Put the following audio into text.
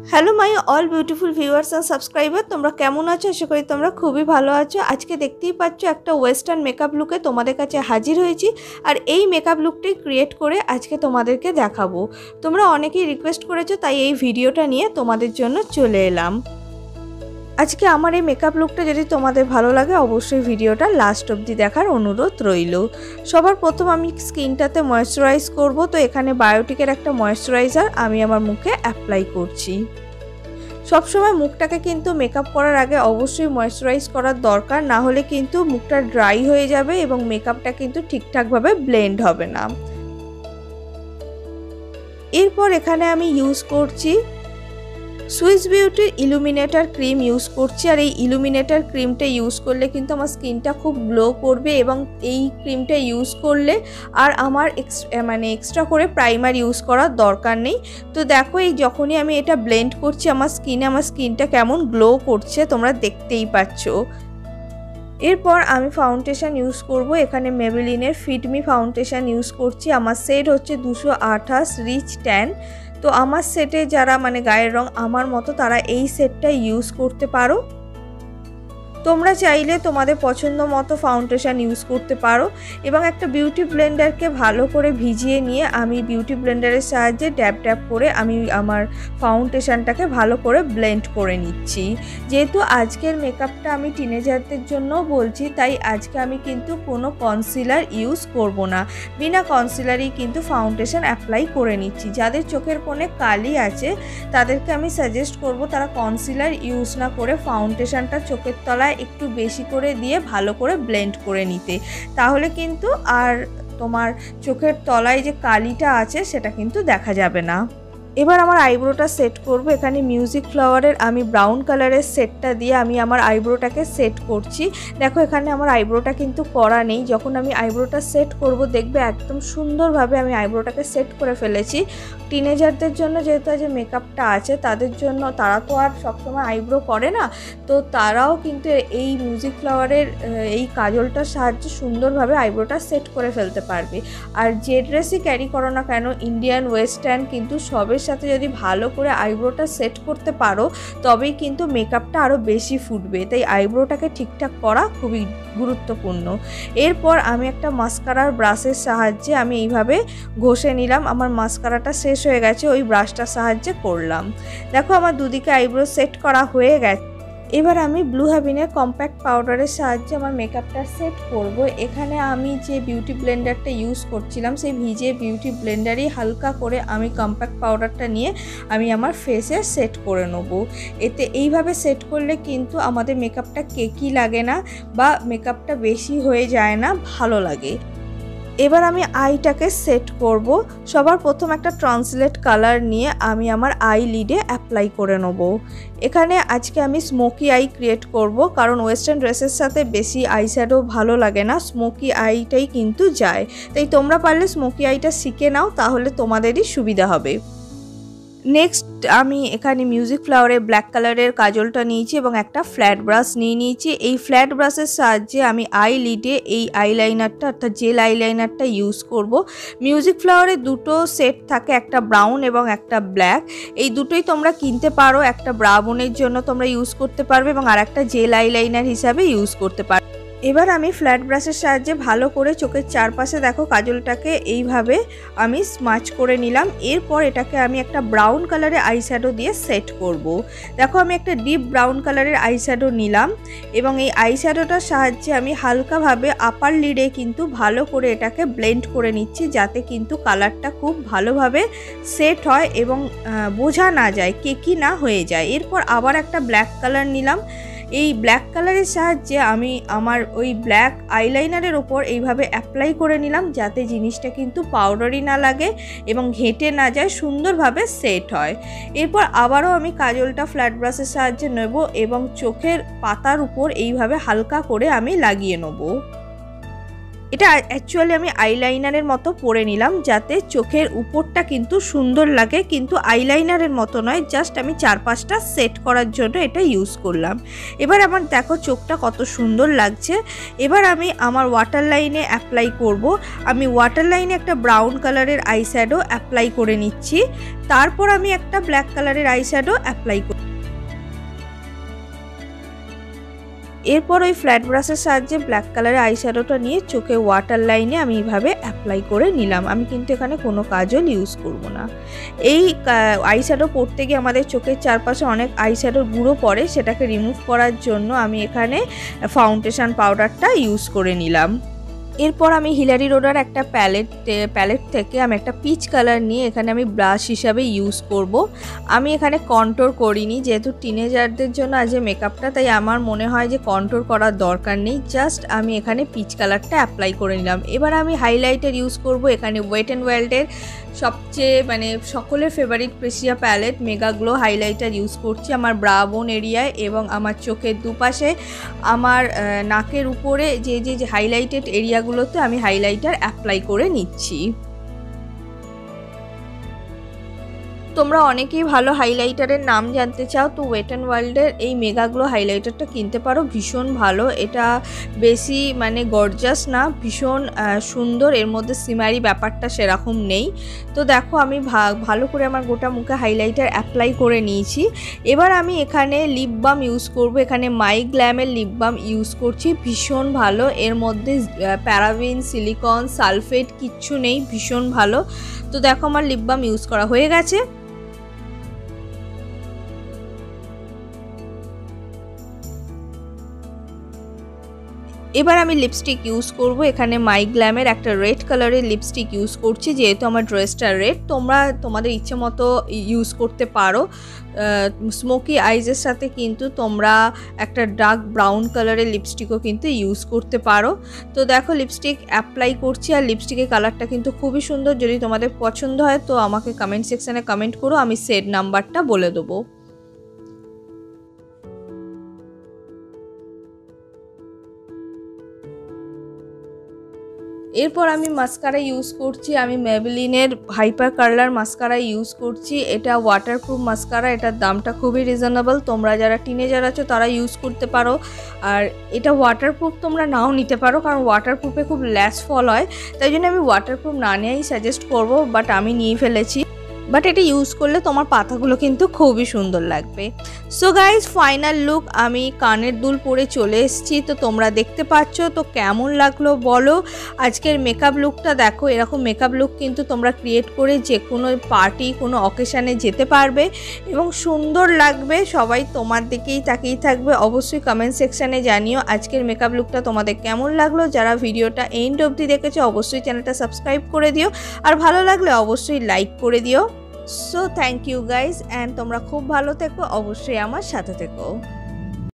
Hello my all beautiful viewers and subscriber, তোমরা কেমন আছো? আশা করি তোমরা খুবই ভালো আছো। আজকে দেখতেই পাচ্ছ একটা ওয়েস্টার্ন মেকআপ লুকে তোমাদের কাছে হাজির হয়েছি। আর এই মেকআপ লুকটাই ক্রিয়েট করে আজকে তোমাদেরকে দেখাবো। তোমরা অনেকেই রিকোয়েস্ট করেছো, তাই এই ভিডিওটা নিয়ে তোমাদের জন্য চলে এলাম। আজকে আমার এই মেকআপ লুকটা যদি তোমাদের ভালো লাগে অবশ্যই ভিডিওটা লাস্ট অবধি দেখার অনুরোধ রইল। সবার প্রথম আমি স্কিনটাতে ময়েশ্চারাইজ করব, তো এখানে বায়োটিকের একটা ময়েশ্চারাইজার আমি আমার মুখে অ্যাপ্লাই করছি। সবসময় মুখটাকে কিন্তু মেকআপ করার আগে অবশ্যই ময়েশ্চারাইজ করার দরকার, না হলে কিন্তু মুখটা ড্রাই হয়ে যাবে এবং মেকআপটা কিন্তু ঠিকঠাকভাবে ব্লেন্ড হবে না। এরপর এখানে আমি ইউজ করছি সুইস বিউটির ইলুমিনেটর ক্রিম ইউজ করছি। আর এই ইলুমিনেটর ক্রিমটা ইউজ করলে কিন্তু আমার স্কিনটা খুব গ্লো করবে এবং এই ক্রিমটা ইউজ করলে আর আমার এক্সট্রা করে প্রাইমার ইউজ করার দরকার নেই। তো দেখো, এই যখনই আমি এটা ব্লেন্ড করছি আমার স্কিনটা কেমন গ্লো করছে তোমরা দেখতেই পাচ্ছ। এরপর আমি ফাউন্ডেশন ইউজ করব। এখানে মেবেলিনের ফিট মি ফাউন্ডেশন ইউজ করছি। আমার শেড হচ্ছে 228 রিচ ট্যান। তো আমার সেটে যারা গায়ের রং আমার মতো তারা এই সেটটা ইউজ করতে পারো। তোমরা চাইলে তোমাদের পছন্দ মতো ফাউন্ডেশন ইউজ করতে পারো। এবং একটা বিউটি ব্লেন্ডারকে ভালো করে ভিজিয়ে নিয়ে আমি বিউটি ব্লেন্ডারের সাহায্যে ড্যাব ড্যাব করে আমি আমার ফাউন্ডেশনটাকে ভালো করে ব্লেন্ড করে নিচ্ছি। যেহেতু আজকের মেকআপটা আমি টিনেজারদের জন্য বলছি, তাই আজকে আমি কিন্তু কোনো কনসিলার ইউজ করব না। বিনা কনসিলারই কিন্তু ফাউন্ডেশন অ্যাপ্লাই করে নিচ্ছি। যাদের চোখের কোণে কালি আছে তাদেরকে আমি সাজেস্ট করব তারা কনসিলার ইউজ না করে ফাউন্ডেশনটা চোখের তলায় একটু বেশি করে দিয়ে ভালো করে ব্লেন্ড করে নিতে, তাহলে কিন্তু আর তোমার চোখের তলায় যে কালিটা আছে সেটা কিন্তু দেখা যাবে না। এবার আমার আইব্রোটা সেট করব। এখানে মিউজিক ফ্লাওয়ারের আমি ব্রাউন কালারের সেটটা দিয়ে আমি আমার আইব্রোটাকে সেট করছি। দেখো, এখানে আমার আইব্রোটা কিন্তু করা নেই। যখন আমি আইব্রোটা সেট করব দেখবে একদম সুন্দরভাবে আমি আইব্রোটাকে সেট করে ফেলেছি। টিনেজারদের জন্য যেহেতু আজ মেকআপটা আছে তাদের জন্য, তারা তো আর সবসময় আইব্রো করে না, তো তারাও কিন্তু এই মিউজিক ফ্লাওয়ারের এই কাজলটার সাহায্যে সুন্দরভাবে আইব্রোটা সেট করে ফেলতে পারবে। আর যে ড্রেসই ক্যারি করো না কেন, ইন্ডিয়ান ওয়েস্টার্ন, কিন্তু সবের সাথে যদি ভালো করে আইব্রোটা সেট করতে পারো তবেই কিন্তু মেকআপটা আরও বেশি ফুটবে। তাই আইব্রোটাকে ঠিকঠাক করা খুবই গুরুত্বপূর্ণ। এরপর আমি একটা মাস্কারার ব্রাশের সাহায্যে আমি এইভাবে ঘষে নিলাম। আমার মাস্কারাটা শেষ হয়ে গেছে, ওই ব্রাশটার সাহায্যে করলাম। দেখো, আমার দুদিকে আইব্রো সেট করা হয়ে গেছে। এবার আমি ব্লু হেভেনের কম্প্যাক্ট পাউডারের সাহায্যে আমার মেকআপটা সেট করব। এখানে আমি যে বিউটি ব্লেন্ডারটা ইউজ করছিলাম সেই ভিজে বিউটি ব্লেন্ডারই হালকা করে আমি কম্প্যাক্ট পাউডারটা নিয়ে আমি আমার ফেসে সেট করে নেব। এতে এইভাবে সেট করলে কিন্তু আমাদের মেকআপটা কেকি লাগে না বা মেকআপটা বেশি হয়ে যায় না, ভালো লাগে। এবার আমি আইটাকে সেট করব। সবার প্রথম একটা ট্রান্সলেট কালার নিয়ে আমি আমার আই লিডে অ্যাপ্লাই করে নেব। এখানে আজকে আমি স্মোকি আই ক্রিয়েট করব, কারণ ওয়েস্টার্ন ড্রেসের সাথে বেশি আই শ্যাডো ভালো লাগে না, স্মোকি আইটাই কিন্তু যায়। তাই তোমরা পারলে স্মোকি আইটা শিখে নাও, তাহলে তোমাদেরই সুবিধা হবে। নেক্সট আমি এখানে মিউজিক ফ্লাওয়ারের ব্ল্যাক কালারের কাজলটা নিয়েছি এবং একটা ফ্ল্যাট ব্রাশ নিয়ে নিয়েছি। এই ফ্ল্যাট ব্রাশের সাহায্যে আমি আই লিডে এই আইলাইনারটা অর্থাৎ জেল আইলাইনারটা ইউজ করব। মিউজিক ফ্লাওয়ারের দুটো সেট থাকে, একটা ব্রাউন এবং একটা ব্ল্যাক। এই দুটোই তোমরা কিনতে পারো, একটা ব্রাউনের জন্য তোমরা ইউজ করতে পারবে এবং আর একটা জেল আইলাইনার হিসাবে ইউজ করতে পারবে। এবার আমি ফ্ল্যাট ব্রাশের সাহায্যে ভালো করে চোখের চারপাশে দেখো কাজলটাকে এইভাবে আমি স্মাচ করে নিলাম। এরপর এটাকে আমি একটা ব্রাউন কালারের আইশ্যাডো দিয়ে সেট করব। দেখো, আমি একটা ডিপ ব্রাউন কালারের আইশ্যাডো নিলাম এবং এই আইশ্যাডোটার সাহায্যে আমি হালকাভাবে আপার লিডে কিন্তু ভালো করে এটাকে ব্লেন্ড করে নিচ্ছি, যাতে কিন্তু কালারটা খুব ভালোভাবে সেট হয় এবং বোঝা না যায়, কেকি না হয়ে যায়। এরপর আবার একটা ব্ল্যাক কালার নিলাম। এই ব্ল্যাক কালারের সাহায্যে আমি আমার ওই ব্ল্যাক আইলাইনারের ওপর এইভাবে অ্যাপ্লাই করে নিলাম, যাতে জিনিসটা কিন্তু পাউডারি না লাগে এবং ঘেঁটে না যায়, সুন্দরভাবে সেট হয়। এরপর আবারও আমি কাজলটা ফ্ল্যাট ব্রাশের সাহায্যে নেব এবং চোখের পাতার উপর এইভাবে হালকা করে আমি লাগিয়ে নেব। এটা অ্যাকচুয়ালি আমি আইলাইনারের মতো পরে নিলাম, যাতে চোখের উপরটা কিন্তু সুন্দর লাগে, কিন্তু আইলাইনারের মতো নয়, জাস্ট আমি 4-5টা সেট করার জন্য এটা ইউজ করলাম। এবার আমার দেখো চোখটা কত সুন্দর লাগছে। এবার আমি আমার ওয়াটার লাইনে অ্যাপ্লাই করব। আমি ওয়াটার লাইনে একটা ব্রাউন কালারের আই শ্যাডো অ্যাপ্লাই করে নিচ্ছি, তারপর আমি একটা ব্ল্যাক কালারের আই শ্যাডো অ্যাপ্লাই করব। এরপর ওই ফ্ল্যাট ব্রাশের সাহায্যে ব্ল্যাক কালারের আই শ্যাডোটা নিয়ে চোখে ওয়াটার লাইনে আমি এইভাবে অ্যাপ্লাই করে নিলাম। আমি কিন্তু এখানে কোনো কাজল ইউজ করব না। এই আই শ্যাডো পরতে গিয়ে আমাদের চোখের চারপাশে অনেক আই শ্যাডোর গুঁড়ো পড়ে, সেটাকে রিমুভ করার জন্য আমি এখানে ফাউন্ডেশন পাউডারটা ইউজ করে নিলাম। এরপর আমি হিলারি রোডার একটা প্যালেট থেকে আমি একটা পিচ কালার নিয়ে এখানে আমি ব্রাশ হিসাবে ইউজ করব। আমি এখানে কন্ট্যুর করিনি, যেহেতু টিনেজারদের জন্য আজ মেকআপটা, তাই আমার মনে হয় যে কন্ট্যুর করার দরকার নেই, জাস্ট আমি এখানে পিচ কালারটা অ্যাপ্লাই করে নিলাম। এবার আমি হাইলাইটার ইউজ করব। এখানে ওয়েট অ্যান্ড ওয়াইল্ডের সবচেয়ে সকলের ফেভারিট প্রেসিয়া palette mega glow highlighter use করছি আমার ব্রা বোন এরিয়ায় এবং আমার চোখের দুপাশে, আমার নাকের উপরে যে হাইলাইটেড এরিয়াগুলোতে আমি হাইলাইটার অ্যাপ্লাই করে নিচ্ছি। তোমরা অনেকেই ভালো হাইলাইটারের নাম জানতে চাও, তো ওয়েট অ্যান্ড ওয়াইল্ডের এই মেগা গ্লো হাইলাইটারটা কিনতে পারো, ভীষণ ভালো। এটা বেশি গর্জাস না, ভীষণ সুন্দর, এর মধ্যে সিমারি ব্যাপারটা সেরকম নেই। তো দেখো আমি ভালো করে আমার গোটা মুখে হাইলাইটার অ্যাপ্লাই করে নিয়েছি। এবার আমি এখানে লিপ বাম ইউজ করব। এখানে মাই গ্ল্যামের লিপ বাম ইউজ করছি, ভীষণ ভালো। এর মধ্যে প্যারাবিন, সিলিকন, সালফেট কিচ্ছু নেই, ভীষণ ভালো। তো দেখো আমার লিপ বাম ইউজ করা হয়ে গেছে। এবার আমি লিপস্টিক ইউজ করব। এখানে মাই গ্ল্যামের একটা রেড কালারের লিপস্টিক ইউজ করছি, যেহেতু আমার ড্রেসটা রেড। তোমরা তোমাদের ইচ্ছে মতো ইউজ করতে পারো। স্মোকি আইজের সাথে কিন্তু তোমরা একটা ডার্ক ব্রাউন কালারের লিপস্টিকও কিন্তু ইউজ করতে পারো। তো দেখো লিপস্টিক অ্যাপ্লাই করছি, আর লিপস্টিকের কালারটা কিন্তু খুবই সুন্দর। যদি তোমাদের পছন্দ হয় তো আমাকে কমেন্ট সেকশানে কমেন্ট করো, আমি শেড নাম্বারটা বলে দেবো। এরপর আমি মাস্কারা ইউজ করছি। আমি মেবেলিনের হাইপার কালার মাস্কারা ইউজ করছি। এটা ওয়াটারপ্রুফ মাস্কারা, এটার দামটা খুবই রিজনেবল। তোমরা যারা টিনেজার আছো তারা ইউজ করতে পারো। আর এটা ওয়াটারপ্রুফ তোমরা নাও নিতে পারো, কারণ ওয়াটারপ্রুফে খুব ল্যাস ফল হয়, তাই জন্য আমি ওয়াটারপ্রুফ না নেওয়াই সাজেস্ট করব, বাট আমি নিয়ে ফেলেছি। বাট এটা ইউজ করলে তোমার পাতাগুলো কিন্তু খুবই সুন্দর লাগবে। সো গাইজ, ফাইনাল লুক আমি কানের দুল পরে চলে এসেছি। তো তোমরা দেখতে পাচ্ছ, তো কেমন লাগলো বলো। আজকের মেকআপ লুকটা দেখো, এরকম মেকআপ লুক কিন্তু তোমরা ক্রিয়েট করে যে কোনো পার্টি, কোনো অকেশানে যেতে পারবে এবং সুন্দর লাগবে। সবাই তোমার দিকেই তাকিয়ে থাকবে। অবশ্যই কমেন্ট সেকশানে জানিও আজকের মেকআপ লুকটা তোমাদের কেমন লাগলো। যারা ভিডিওটা এন্ড অবধি দেখেছো অবশ্যই চ্যানেলটা সাবস্ক্রাইব করে দিও, আর ভালো লাগলে অবশ্যই লাইক করে দিও। So thank you guys, and তোমরা খুব ভালো থেকো, অবশ্যই আমার সাথে থেকো।